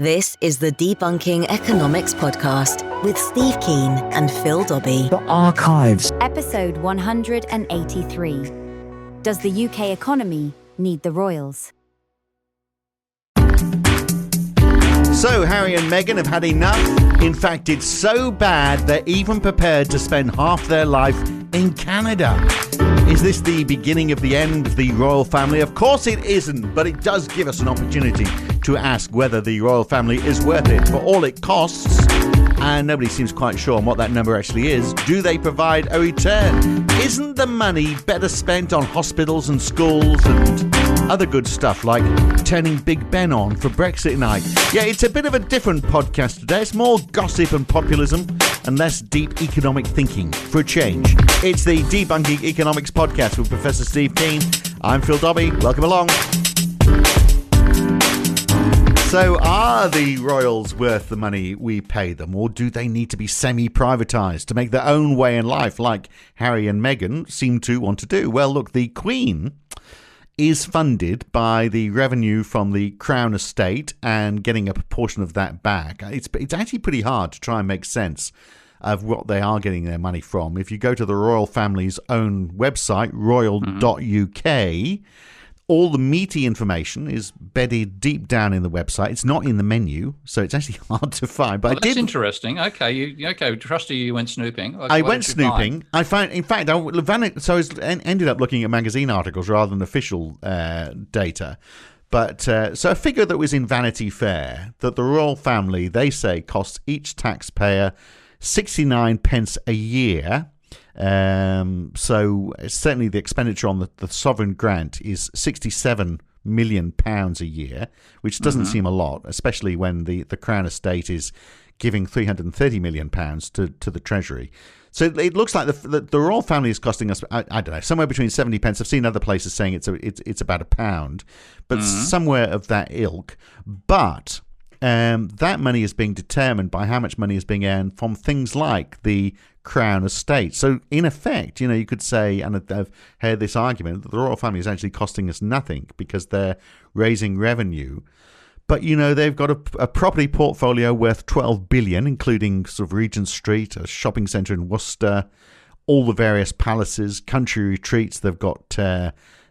This is the Debunking Economics Podcast with Steve Keen and Phil Dobbie. The Archives. Episode 183. Does the UK economy need the royals? So Harry and Meghan have had enough. In fact, it's so bad they're even prepared to spend half their life in Canada. Is this the beginning of the end of the royal family? Of course it isn't, but it does give us an opportunity to ask whether the royal family is worth it for all it costs. And nobody seems quite sure on what that number actually is. Do they provide a return? Isn't the money better spent on hospitals and schools and other good stuff like turning Big Ben on for Brexit night? Yeah, it's a bit of a different podcast today. It's more gossip and populism and less deep economic thinking for a change. It's the Debunking Economics Podcast with Professor Steve Keen. I'm Phil Dobbie. Welcome along. So are the royals worth the money we pay them, or do they need to be semi-privatised to make their own way in life like Harry and Meghan seem to want to do? Well, look, the Queen is funded by the revenue from the Crown estate and getting a proportion of that back. It's actually pretty hard to try and make sense of what they are getting their money from. If you go to the royal family's own website, royal.uk, all the meaty information is bedded deep down in the website. It's not in the menu, so it's actually hard to find. But that's interesting. Okay, trusty, you went snooping. I went snooping. I found, in fact, I ended up looking at magazine articles rather than official data. But so a figure that was in Vanity Fair that the royal family, they say, costs each taxpayer 69 pence a year. So certainly the expenditure on the sovereign grant is £67 million a year, which doesn't seem a lot, especially when the Crown estate is giving £330 million to the Treasury. So it looks like the royal family is costing us, I don't know, somewhere between 70 pence. I've seen other places saying it's about £1, but somewhere of that ilk. But that money is being determined by how much money is being earned from things like the Crown estate. So in effect, you could say, and I've heard this argument, that the royal family is actually costing us nothing because they're raising revenue. But, they've got a property portfolio worth 12 billion, including sort of Regent Street, a shopping centre in Worcester, all the various palaces, country retreats. They've got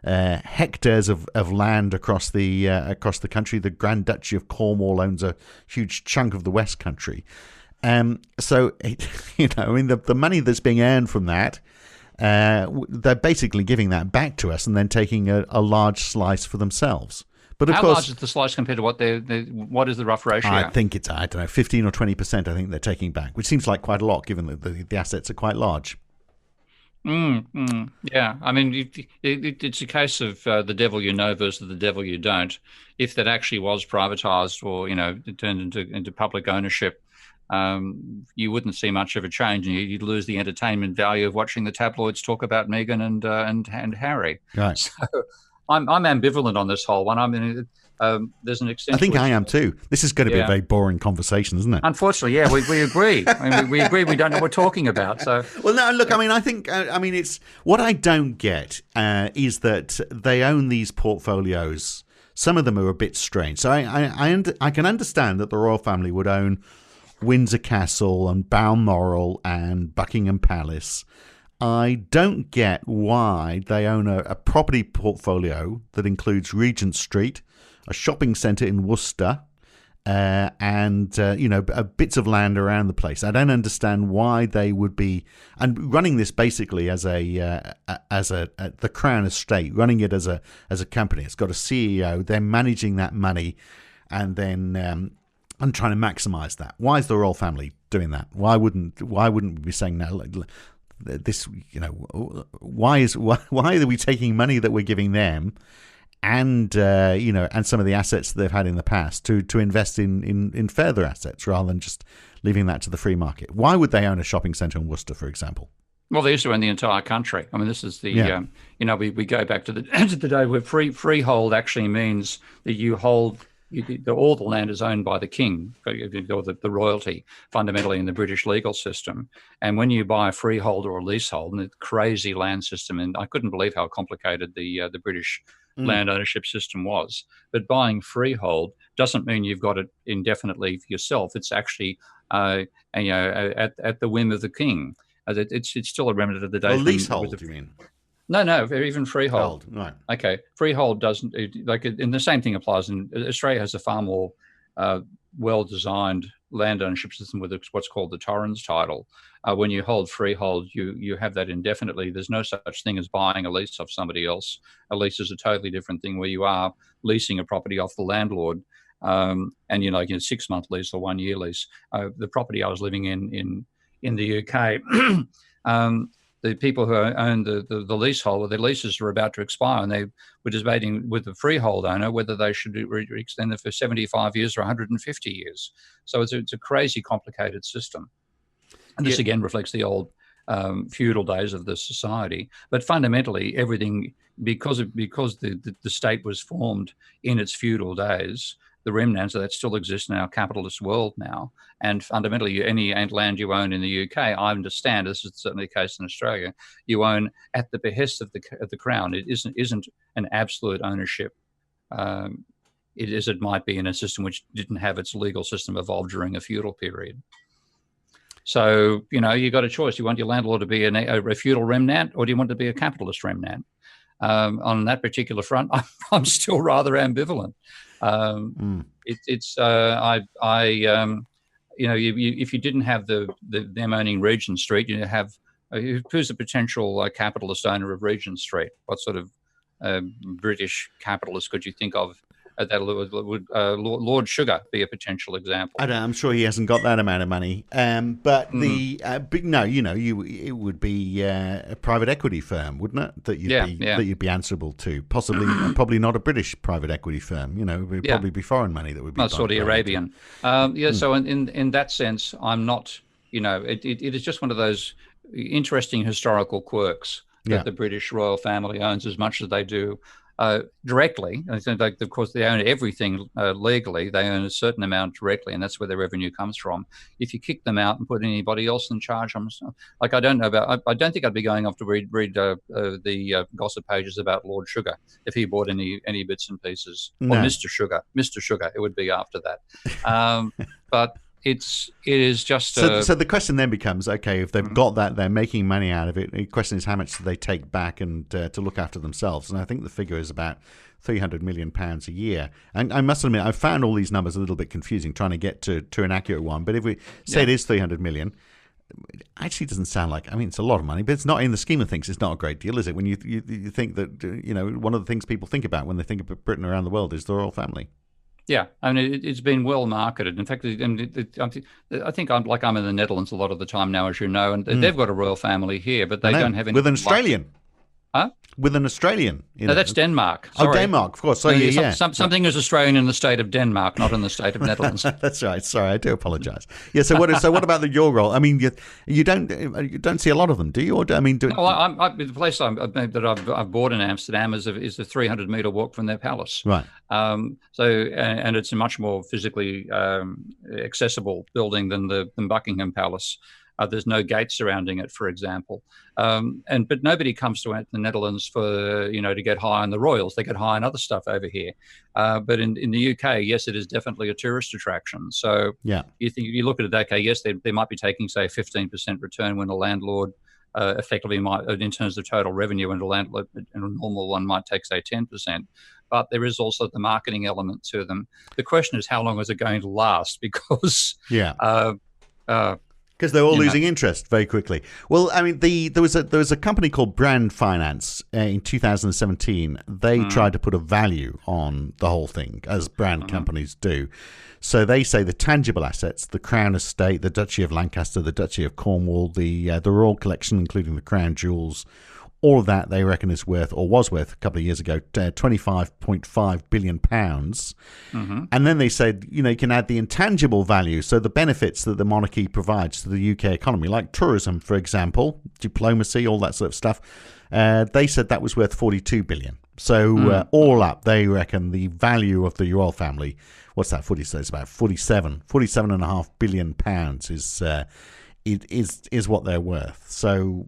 hectares of land across the country. The Grand Duchy of Cornwall owns a huge chunk of the West Country. So the money that's being earned from that, they're basically giving that back to us and then taking a large slice for themselves. But of How course, large is the slice compared to what is the rough ratio? I think it's 15 or 20%. I think they're taking back, which seems like quite a lot given that the assets are quite large. Yeah, I mean, it's a case of the devil you know versus the devil you don't. If that actually was privatised or it turned into public ownership, you wouldn't see much of a change, and you'd lose the entertainment value of watching the tabloids talk about Meghan and Harry. Right. So I'm ambivalent on this whole one. I mean, there's an extent. I think I am too. This is going to be a very boring conversation, isn't it? Unfortunately, yeah, we agree. I mean, we agree. We don't know what we're talking about. So, well, no, look. I mean, I think. It's what I don't get is that they own these portfolios. Some of them are a bit strange. So I can understand that the royal family would own Windsor Castle and Balmoral and Buckingham Palace. I don't get why they own a property portfolio that includes Regent Street, a shopping centre in Worcester, and bits of land around the place. I don't understand why they would be and running this basically as the Crown estate, running it as a company. It's got a CEO. They're managing that money, and then and trying to maximise that. Why is the royal family doing that? Why wouldn't we be saying no? This, why are we taking money that we're giving them and some of the assets that they've had in the past to invest in further assets rather than just leaving that to the free market? Why would they own a shopping centre in Worcester, for example? Well, they used to own the entire country. I mean, this is the we go back to the day where freehold actually means that you hold all the land is owned by the king or the royalty, fundamentally in the British legal system. And when you buy a freehold or a leasehold, and the crazy land system, and I couldn't believe how complicated the British land ownership system was. But buying freehold doesn't mean you've got it indefinitely for yourself. It's actually at the whim of the king. It's still a remnant of the days. Well, leasehold, you mean? No, even freehold. Right. Okay, freehold doesn't and the same thing applies. And Australia has a far more well-designed land ownership system with what's called the Torrens title. When you hold freehold, you have that indefinitely. There's no such thing as buying a lease off somebody else. A lease is a totally different thing, where you are leasing a property off the landlord, and you know, 6-month lease or 1-year lease. The property I was living in the UK. The people who own the leasehold, or their leases are about to expire, and they were debating with the freehold owner whether they should extend it for 75 years or 150 years. So it's a crazy complicated system. And this again reflects the old feudal days of the society. But fundamentally, everything, because the state was formed in its feudal days, the remnants of that still exist in our capitalist world now. And fundamentally, any land you own in the UK, I understand, this is certainly the case in Australia, you own at the behest of the Crown. It isn't an absolute ownership. It might be in a system which didn't have its legal system evolved during a feudal period. So, you know, you've got a choice. You want your landlord to be a feudal remnant, or do you want to be a capitalist remnant? On that particular front, I'm still rather ambivalent. If you didn't have them owning Regent Street, you have who's the potential capitalist owner of Regent Street? What sort of British capitalist could you think of? That would Lord Sugar be a potential example? I'm sure he hasn't got that amount of money. But it would be a private equity firm, wouldn't it? That you'd be answerable to. Probably not a British private equity firm. You know, it would probably be foreign money that would be. Not Saudi Arabian. So in that sense, I'm not. You know, it is just one of those interesting historical quirks that the British royal family owns as much as they do. Directly, of course, they own everything legally. They own a certain amount directly, and that's where their revenue comes from. If you kick them out and put anybody else in charge, I don't know about. I don't think I'd be going off to read the gossip pages about Lord Sugar if he bought any bits and pieces. No. Or Mr. Sugar. It would be after that. But it is just. So the question then becomes: okay, if they've got that, they're making money out of it. The question is, how much do they take back and to look after themselves? And I think the figure is about £300 million a year. And I must admit, I found all these numbers a little bit confusing, trying to get to an accurate one. But if we say it is 300 million. It actually doesn't sound like. I mean, it's a lot of money, but it's not in the scheme of things. It's not a great deal, is it? When you think that one of the things people think about when they think of Britain around the world is the royal family. Yeah, I mean, it's been well marketed. In fact, I think I'm in the Netherlands a lot of the time now, as you know, and they've got a royal family here, but they don't have any. With an Australian. Huh? With an Australian. No, that's Denmark. Sorry. Oh, Denmark, of course. So, something is Australian in the state of Denmark, not in the state of Netherlands. That's right. Sorry, I do apologise. Yeah. So what about your role? I mean, you don't see a lot of them, do you? Or I mean, the place that I've bought in Amsterdam is a 300-metre walk from their palace. Right. And it's a much more physically accessible building than Buckingham Palace. There's no gate surrounding it, for example, but nobody comes to the Netherlands for to get high on the royals. They get high on other stuff over here. But in the UK, yes, it is definitely a tourist attraction. So you look at it, okay, yes, they might be taking say 15% return when a landlord effectively might, in terms of total revenue, and a landlord and a normal one might take say 10%. But there is also the marketing element to them. The question is, how long is it going to last? Because because they're all losing interest very quickly. Well, I mean, there was a company called Brand Finance in 2017. They tried to put a value on the whole thing, as brand companies do. So they say the tangible assets, the Crown Estate, the Duchy of Lancaster, the Duchy of Cornwall, the Royal Collection, including the Crown Jewels, all of that they reckon is worth, or was worth a couple of years ago, £25.5 billion. And then they said, you can add the intangible value, so the benefits that the monarchy provides to the UK economy, like tourism, for example, diplomacy, all that sort of stuff. They said that was worth £42 billion. So all up, they reckon the value of the royal family, what's that footy say? It's about 47.5 billion pounds is what they're worth. So,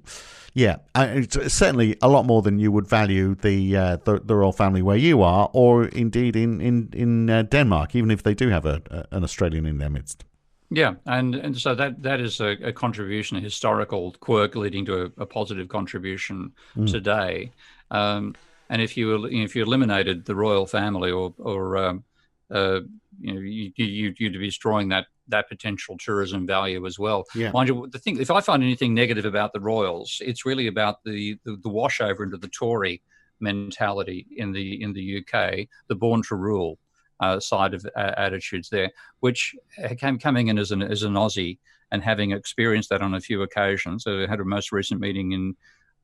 yeah, it's certainly a lot more than you would value the royal family where you are, or indeed in Denmark, even if they do have an Australian in their midst. Yeah, and so that is a contribution, a historical quirk leading to a positive contribution today. And if you eliminated the royal family, or you'd be destroying that potential tourism value as well. Yeah. Mind you, the thing, if I find anything negative about the royals, it's really about the washover into the Tory mentality in the UK, the born to rule side of attitudes there, which coming in as an Aussie and having experienced that on a few occasions. So I had a most recent meeting in,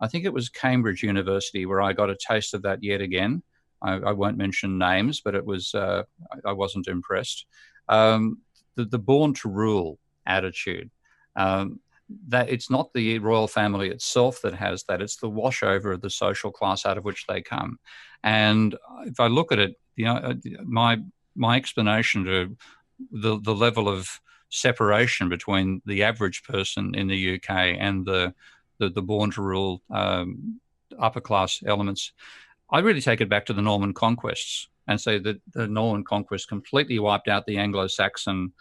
I think it was Cambridge University, where I got a taste of that yet again. I won't mention names, but it was I wasn't impressed. The born to rule attitude, that it's not the royal family itself that has that, it's the washover of the social class out of which they come. And if I look at it, my explanation to the level of separation between the average person in the UK and the born to rule upper class elements, I really take it back to the Norman conquests and say that the Norman conquest completely wiped out the Anglo-Saxon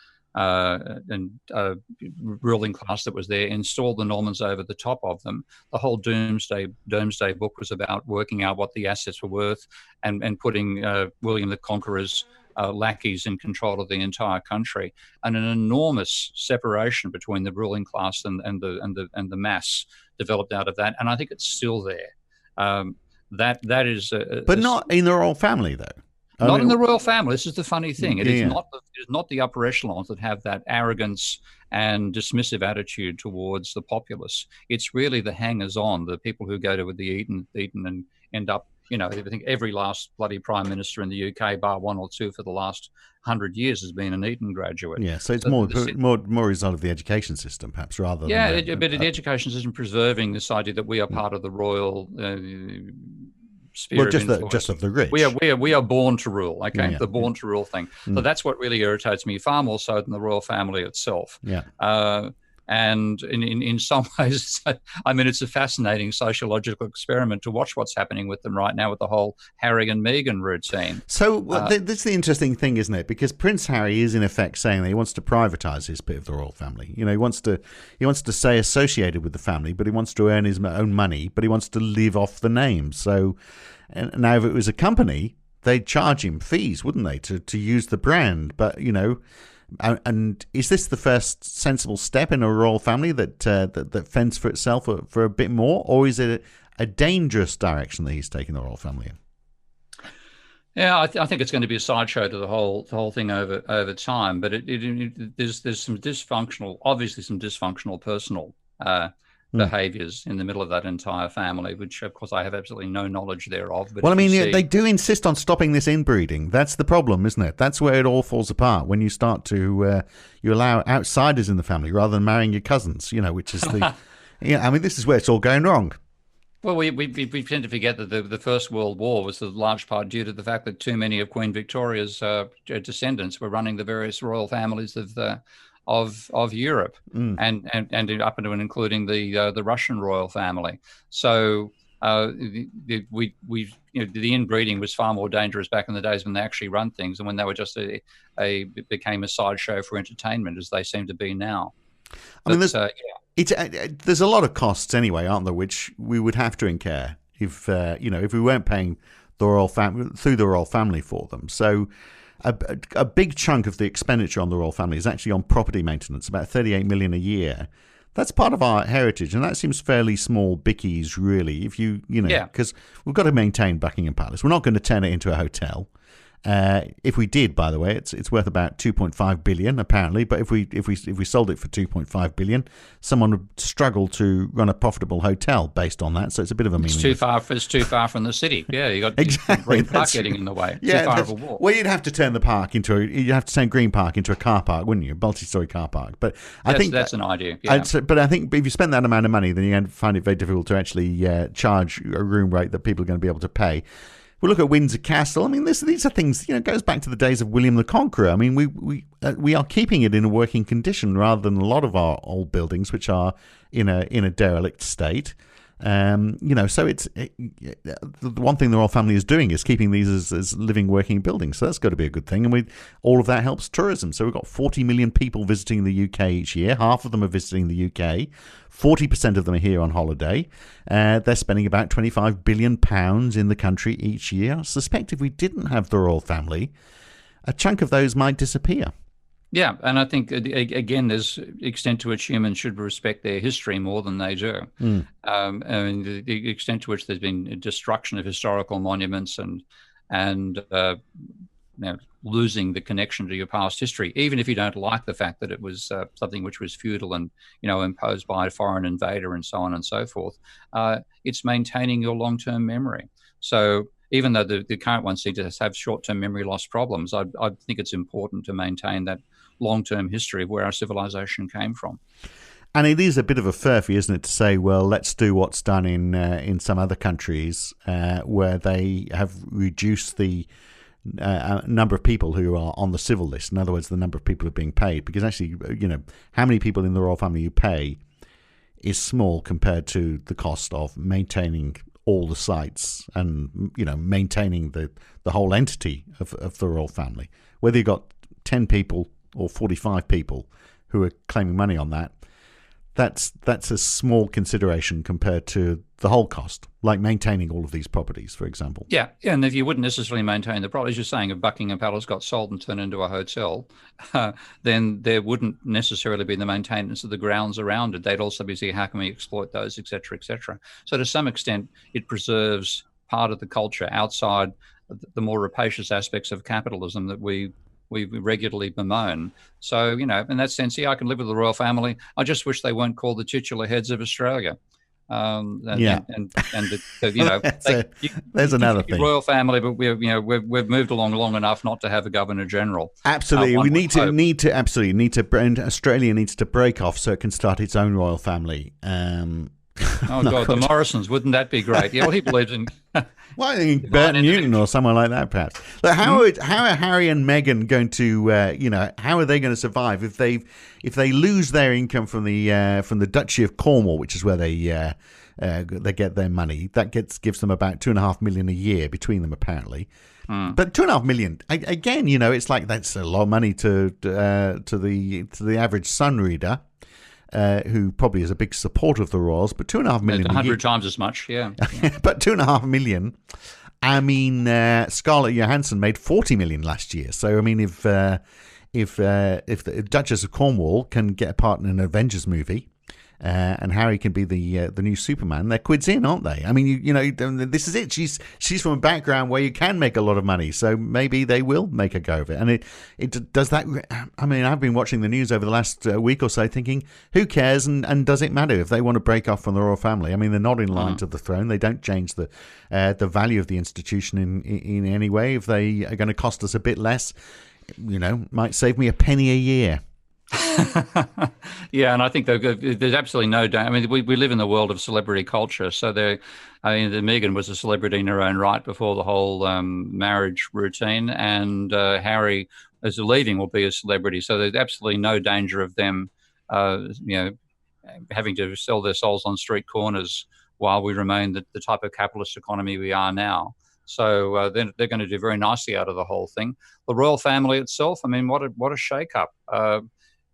ruling class that was there, installed the Normans over the top of them. The whole Domesday book was about working out what the assets were worth and putting William the Conqueror's lackeys in control of the entire country, and an enormous separation between the ruling class and the mass developed out of that. And I think it's still there. That is, but not in the royal family, though. Not in the royal family. This is the funny thing. It is not the upper echelons that have that arrogance and dismissive attitude towards the populace. It's really the hangers-on, the people who go to the Eton and end up, I think every last bloody prime minister in the UK, bar one or two for the last 100 years, has been an Eton graduate. Yeah, so it's more a result of the education system, perhaps, rather than... but the education system preserving this idea that we are part of the royal... just of the rich. We are born to rule. Okay, the born to rule thing. So that's what really irritates me far more so than the royal family itself. Yeah. And in some ways, I mean, it's a fascinating sociological experiment to watch what's happening with them right now with the whole Harry and Meghan routine. So that's the interesting thing, isn't it? Because Prince Harry is in effect saying that he wants to privatise his bit of the royal family. He wants to stay associated with the family, but he wants to earn his own money, but he wants to live off the name. So now, if it was a company, they'd charge him fees, wouldn't they, to use the brand? But and is this the first sensible step in a royal family that fends for itself for a bit more, or is it a dangerous direction that he's taking the royal family in? Yeah, I think it's going to be a sideshow to the whole thing over time. But there's some dysfunctional personal behaviours in the middle of that entire family, which of course I have absolutely no knowledge thereof. But they do insist on stopping this inbreeding. That's the problem, isn't it? That's where it all falls apart, when you start to you allow outsiders in the family rather than marrying your cousins. Which is the this is where it's all going wrong. Well, we tend to forget that the First World War was in large part due to the fact that too many of Queen Victoria's descendants were running the various royal families of Europe, and up into and including the Russian royal family. So the inbreeding was far more dangerous back in the days when they actually run things, and when they were just became a sideshow for entertainment, as they seem to be now. There's a lot of costs anyway, aren't there, which we would have to incur if we weren't paying the royal family through the royal family for them. So a big chunk of the expenditure on the royal family is actually on property maintenance, about 38 million a year. That's part of our heritage, and that seems fairly small bickies, really. Because we've got to maintain Buckingham Palace. We're not going to turn it into a hotel. If we did, by the way, it's worth about 2.5 billion apparently. But if we sold it for 2.5 billion, someone would struggle to run a profitable hotel based on that. So it's a bit of a meaningless. It's too far from the city. Yeah, you got exactly Green Park getting in the way. Yeah, too far of a walk. Well, you'd have to turn Green Park into a car park, wouldn't you? A multi-story car park. But I think that's an idea. Yeah. But I think if you spend that amount of money, then you're going to find it very difficult to actually charge a room rate that people are going to be able to pay. We look at Windsor Castle. I mean, these are things, it goes back to the days of William the Conqueror. I mean, we are keeping it in a working condition rather than a lot of our old buildings, which are in a derelict state. So the one thing the royal family is doing is keeping these as living, working buildings. So that's got to be a good thing. And all of that helps tourism. So we've got 40 million people visiting the UK each year. Half of them are visiting the UK. 40% of them are here on holiday. They're spending about £25 billion in the country each year. I suspect if we didn't have the royal family, a chunk of those might disappear. Yeah, and I think, again, there's extent to which humans should respect their history more than they do. The extent to which there's been destruction of historical monuments and losing the connection to your past history, even if you don't like the fact that it was something which was feudal and, imposed by a foreign invader and so on and so forth. It's maintaining your long-term memory. So even though the current ones seem to have short-term memory loss problems, I think it's important to maintain that long-term history of where our civilization came from. And it is a bit of a furphy, isn't it, to say, well, let's do what's done in some other countries where they have reduced the number of people who are on the civil list. In other words, the number of people who are being paid. Because actually, how many people in the royal family you pay is small compared to the cost of maintaining all the sites and, maintaining the whole entity of the royal family. Whether you've got 10 people or 45 people who are claiming money on that's a small consideration compared to the whole cost, like maintaining all of these properties, for example. Yeah, and if you wouldn't necessarily maintain the properties, you're saying if Buckingham Palace got sold and turned into a hotel, then there wouldn't necessarily be the maintenance of the grounds around it. They'd also be saying, how can we exploit those, et cetera, et cetera. So to some extent, it preserves part of the culture outside the more rapacious aspects of capitalism that we regularly bemoan. So, in that sense, I can live with the royal family. I just wish they weren't called the titular heads of Australia. Yeah. There's another thing. Royal family, but we've moved along long enough not to have a governor general. Absolutely, we need to. And Australia needs to break off so it can start its own royal family. God, the Morrisons, wouldn't that be great? Yeah, well, he believes in. Well, I think Bert Newton or someone like that, perhaps. Like, how are Harry and Meghan going to, how are they going to survive if they lose their income from the Duchy of Cornwall, which is where they get their money? That gives them about $2.5 million a year between them, apparently. But $2.5 million again, it's like that's a lot of money to the average Sun reader. Who probably is a big supporter of the Royals, but $2.5 million 100 times as much, yeah. But $2.5 million. I mean, Scarlett Johansson made $40 million last year. So I mean, if the Duchess of Cornwall can get a part in an Avengers movie, and Harry can be the new Superman, they're quids in, aren't they? I mean, this is it. She's from a background where you can make a lot of money, so maybe they will make a go of it. And it does that. I mean, I've been watching the news over the last week or so, thinking, who cares? And does it matter if they want to break off from the royal family? I mean, they're not in line to the throne. They don't change the value of the institution in any way. If they are going to cost us a bit less, might save me a penny a year. Yeah, and I think there's absolutely no doubt. I mean, we live in the world of celebrity culture. So Meghan was a celebrity in her own right before the whole marriage routine, and Harry, as a leaving, will be a celebrity. So there's absolutely no danger of them, having to sell their souls on street corners while we remain the type of capitalist economy we are now. So they're going to do very nicely out of the whole thing. The royal family itself, I mean, what a shake-up.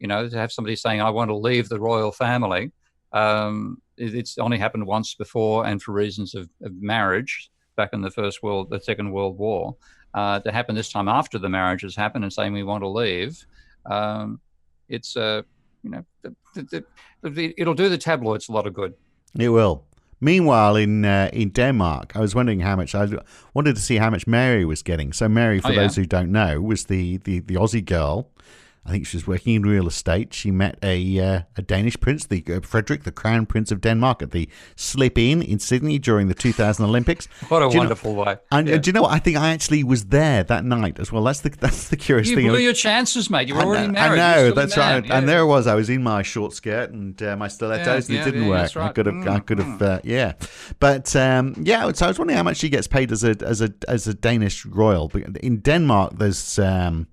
To have somebody saying, I want to leave the royal family. It's only happened once before, and for reasons of marriage back in the Second World War. To happen this time after the marriage has happened and saying we want to leave, it'll do the tabloids a lot of good. It will. Meanwhile, in Denmark, I was wondering I wanted to see how much Mary was getting. So Mary, for those who don't know, was the Aussie girl I think she was working in real estate. She met a Danish prince, the Frederick, the Crown Prince of Denmark, at the Slip Inn in Sydney during the 2000 Olympics. What a wonderful way! And do you know what? I think I actually was there that night as well. That's the curious thing. You blew your chances, mate. You were already married. I know, that's right. Yeah. And there I was. I was in my short skirt and my stilettos, and it didn't work. That's right. I could have, yeah. But so I was wondering how much she gets paid as a Danish royal. In Denmark, there's the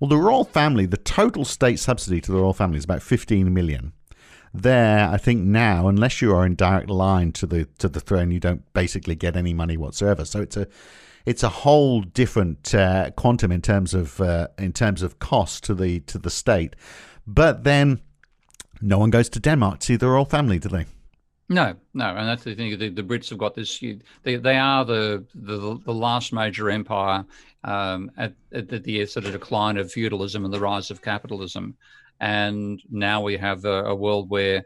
royal family. The total state subsidy to the royal family is about 15 million. There, I think now, unless you are in direct line to the throne, you don't basically get any money whatsoever. So it's a whole different quantum in terms of cost to the state. But then, no one goes to Denmark to see the royal family, do they? No, and that's the thing. The Brits have got this. They are the last major empire at the sort of decline of feudalism and the rise of capitalism, and now we have a world where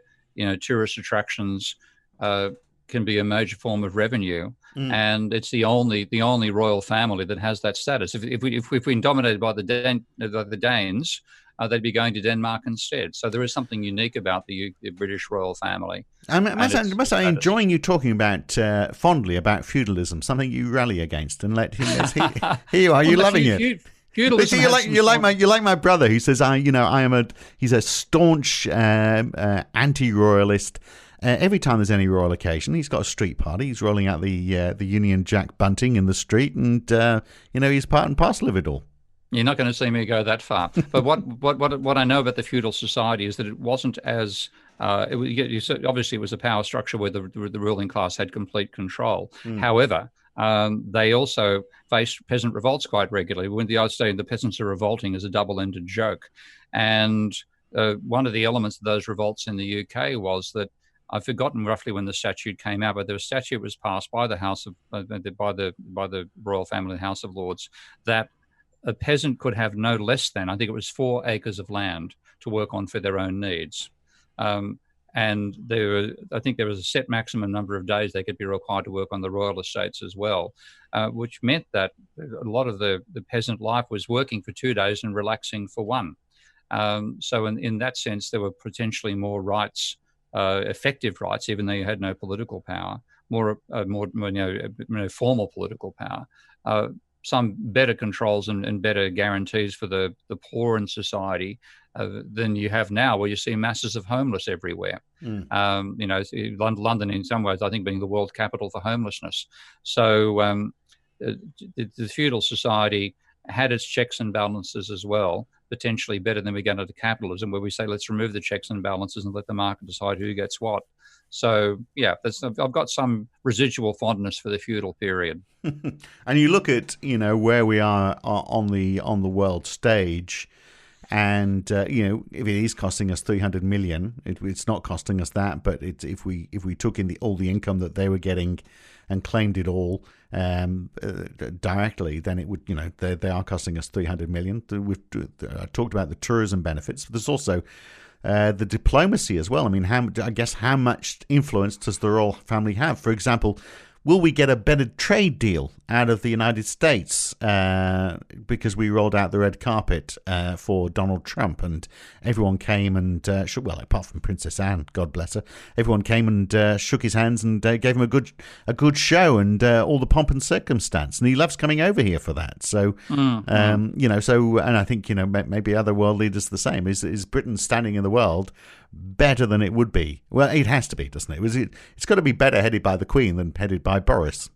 tourist attractions can be a major form of revenue, and it's the only royal family that has that status. If we've been dominated by the Danes. They'd be going to Denmark instead. So there is something unique about the British royal family. I must say, enjoying you talking about fondly about feudalism, something you rally against, and let him. Here you are, you're loving it. Feudalism. You like my brother who says he's a staunch anti-royalist. Every time there's any royal occasion, he's got a street party. He's rolling out the Union Jack bunting in the street, and he's part and parcel of it all. You're not going to see me go that far. But what I know about the feudal society is that it wasn't as obviously it was a power structure where the ruling class had complete control. However, they also faced peasant revolts quite regularly. When the idea the peasants are revolting is a double-ended joke, and one of the elements of those revolts in the UK was that I've forgotten roughly when the statute came out, but the statute was passed by the House of by the royal family, the House of Lords, that a peasant could have no less than, I think it was 4 acres of land to work on for their own needs. And I think there was a set maximum number of days they could be required to work on the royal estates as well, which meant that a lot of the peasant life was working for 2 days and relaxing for 1. So in that sense, there were potentially more rights, effective rights, even though you had no political power, more formal political power. Some better controls and better guarantees for the poor in society than you have now, where you see masses of homeless everywhere. London, in some ways, I think, being the world capital for homelessness. So the feudal society had its checks and balances as well, potentially better than we get into capitalism, where we say, let's remove the checks and balances and let the market decide who gets what. So, yeah, I've got some residual fondness for the feudal period. And you look at, where we are on the world stage, and if it is costing us 300 million, it's not costing us that. But if we took in all the income that they were getting and claimed it all directly, then it would, they are costing us 300 million. We've talked about the tourism benefits. There's also the diplomacy as well. I mean, how much influence does the royal family have? For example, will we get a better trade deal out of the United States because we rolled out the red carpet for Donald Trump, and everyone came and apart from Princess Anne, God bless her, everyone came and shook his hands and gave him a good show and all the pomp and circumstance, and he loves coming over here for that. So, and I think maybe other world leaders the same. Is Britain standing in the world better than it would be? Well, it has to be, doesn't it? It's got to be better headed by the Queen than headed by Boris.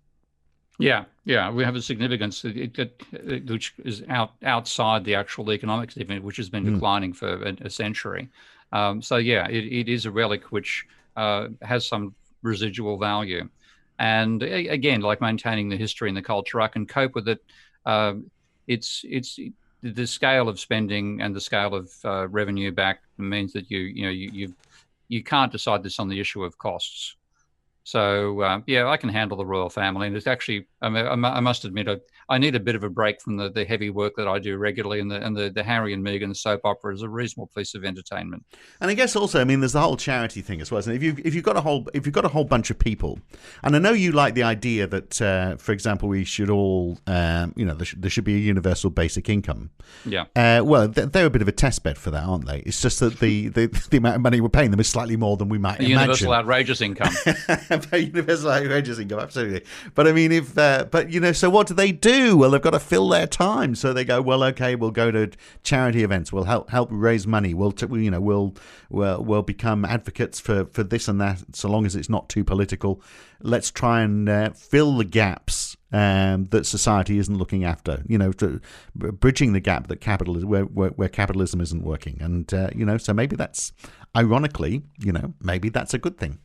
Yeah, we have a significance which is outside the actual economics event, which has been declining for a century. It is a relic which has some residual value. And again, like maintaining the history and the culture, I can cope with it. It's the scale of spending and the scale of revenue back means that you can't decide this on the issue of costs. So yeah, I can handle the royal family, and it's actually I must admit I need a bit of a break from the heavy work that I do regularly, and the Harry and Meghan soap opera is a reasonable piece of entertainment. And I guess also, I mean, there's the whole charity thing as well. So if you've got a whole bunch of people, and I know you like the idea that, for example, we should all, there should be a universal basic income. Yeah. Well, they're a bit of a test bed for that, aren't they? It's just that the amount of money we're paying them is slightly more than we might imagine. Universal outrageous income. Universal outrageous income, absolutely. But I mean, so what do? Well, they've got to fill their time, so they go, well, okay, we'll go to charity events, we'll help raise money, we'll become advocates for this and that, so long as it's not too political. Let's try and fill the gaps that society isn't looking after. Bridging the gap that where capitalism isn't working, and so maybe that's ironically, maybe that's a good thing.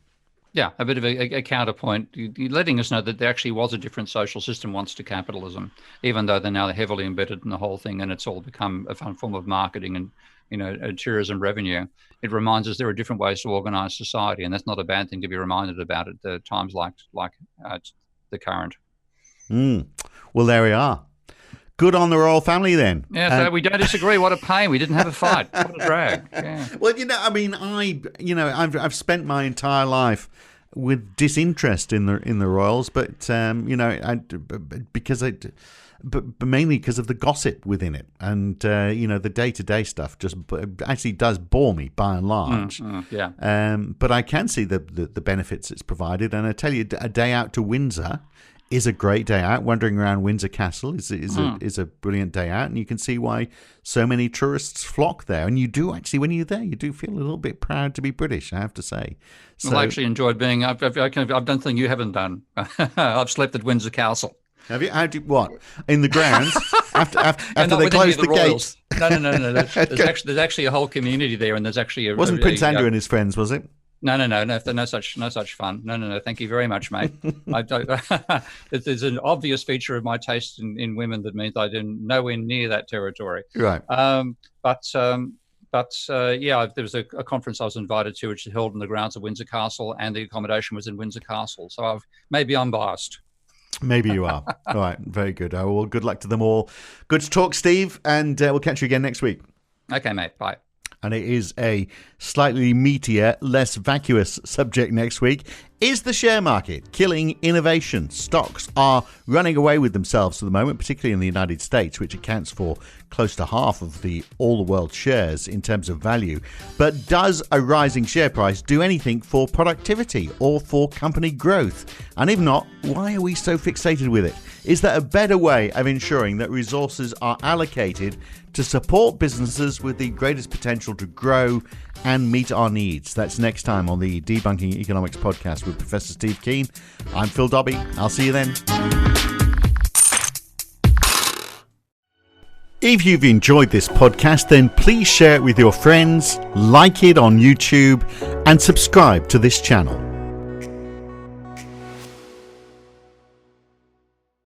Yeah, a bit of a counterpoint. You're letting us know that there actually was a different social system once to capitalism, even though they're now heavily embedded in the whole thing, and it's all become a fun form of marketing and tourism revenue. It reminds us there are different ways to organise society, and that's not a bad thing to be reminded about at times like the current. Well, there we are. Good on the royal family then. Yeah, so we don't disagree. What a pain. We didn't have a fight. What a drag. Yeah. Well, I mean, I've spent my entire life with disinterest in the royals, but mainly because of the gossip within it, and the day-to-day stuff just actually does bore me by and large. Yeah. But I can see the benefits it's provided, and I tell you, a day out to Windsor is a great day out. Wandering around Windsor Castle is a brilliant day out, and you can see why so many tourists flock there. And you do actually, when you're there, you do feel a little bit proud to be British, I have to say. So, well, I actually enjoyed being. I've done something you haven't done. I've slept at Windsor Castle. Have you? What? In the grounds after they closed the gates? No. There's actually a whole community there, and there's actually wasn't Prince Andrew and his friends, was it? No such fun. No. Thank you very much, mate. There's an obvious feature of my taste in women that means I didn't nowhere near that territory. Right. But there was a conference I was invited to, which was held in the grounds of Windsor Castle, and the accommodation was in Windsor Castle. So maybe I'm biased. Maybe you are. All right. Very good. Well, good luck to them all. Good to talk, Steve, and we'll catch you again next week. Okay, mate. Bye. And it is a slightly meatier, less vacuous subject next week. Is the share market killing innovation? Stocks are running away with themselves at the moment, particularly in the United States, which accounts for close to half of all the world's shares in terms of value. But does a rising share price do anything for productivity or for company growth? And if not, why are we so fixated with it? Is there a better way of ensuring that resources are allocated to support businesses with the greatest potential to grow and meet our needs? That's next time on the Debunking Economics podcast with Professor Steve Keen. I'm Phil Dobbie. I'll see you then. If you've enjoyed this podcast, then please share it with your friends, like it on YouTube, and subscribe to this channel.